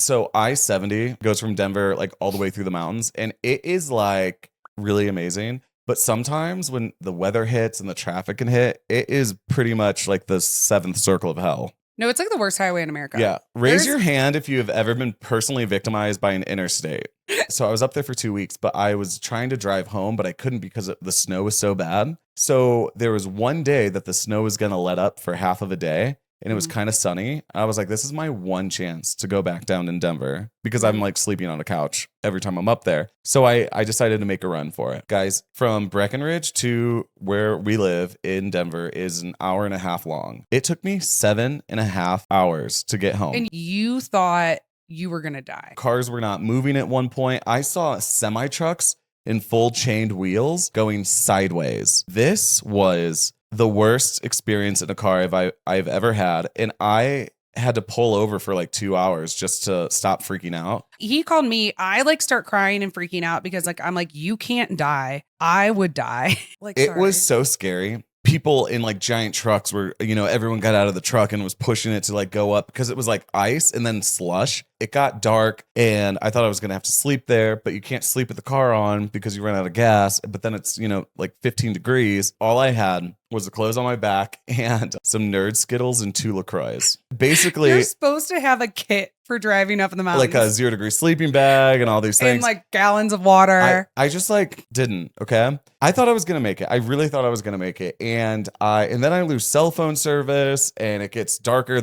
So I-70 goes from Denver like all the way through the mountains, and it is like really amazing. But sometimes when the weather hits and the traffic can hit, it is pretty much like the seventh circle of hell. No, it's like the worst highway in America. Yeah. Raise your hand if you have ever been personally victimized by an interstate. So I was up there for 2 weeks, but I was trying to drive home, but I couldn't because the snow was so bad. So there was one day that the snow was going to let up for half of a day. And it was kind of sunny. I was like, this is my one chance to go back down in Denver because I'm like sleeping on a couch every time I'm up there. So I decided to make a run for it. Guys, from Breckenridge to where we live in Denver is an hour and a half long. It took me 7.5 hours to get home. And you thought you were going to die. Cars were not moving at one point. I saw semi trucks in full chained wheels going sideways. This was the worst experience in a car I've ever had. And I had to pull over for like 2 hours just to stop freaking out. He called me. I like start crying and freaking out because like, I'm like, you can't die. I would die. Like, it was so scary. People in like giant trucks were, everyone got out of the truck and was pushing it to like go up because it was like ice and then slush. It got dark and I thought I was going to have to sleep there, but you can't sleep with the car on because you run out of gas. But then it's, like 15 degrees. All I had was the clothes on my back and some Nerd Skittles and 2 LaCroix. Basically, you're supposed to have a kit for driving up in the mountains. Like a 0 degree sleeping bag and all these things. And like gallons of water. I just like didn't, okay? I thought I was going to make it. I really thought I was going to make it. And then I lose cell phone service and it gets darker.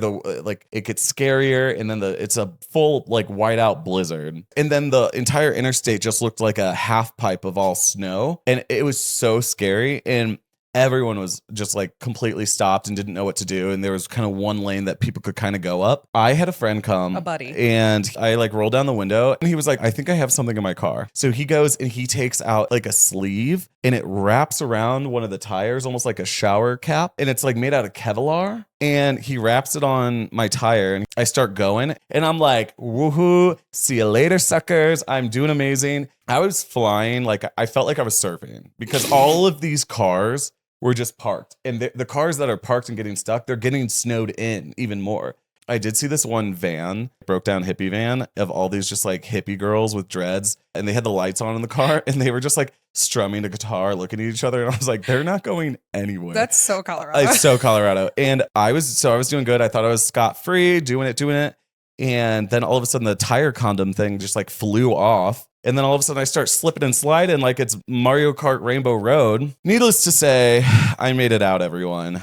It gets scarier. And then it's a full like whiteout blizzard. And then the entire interstate just looked like a half pipe of all snow. And it was so scary. And everyone was just like completely stopped and didn't know what to do. And there was kind of one lane that people could kind of go up. I had a friend come, a buddy, and I like rolled down the window and he was like, I think I have something in my car. So he goes and he takes out like a sleeve and it wraps around one of the tires, almost like a shower cap. And it's like made out of Kevlar. And he wraps it on my tire and I start going and I'm like, woohoo, see you later, suckers. I'm doing amazing. I was flying. Like I felt like I was surfing because all of these cars were just parked, and the cars that are parked and getting stuck, they're getting snowed in even more. I did see this one van, broke down hippie van of all these just like hippie girls with dreads, and they had the lights on in the car and they were just like strumming a guitar, looking at each other. And I was like, they're not going anywhere. That's so Colorado. It's so Colorado. And I was doing good. I thought I was scot-free, doing it. And then all of a sudden the tire condom thing just like flew off. And then all of a sudden I start slipping and sliding like it's Mario Kart Rainbow Road. Needless to say, I made it out, everyone.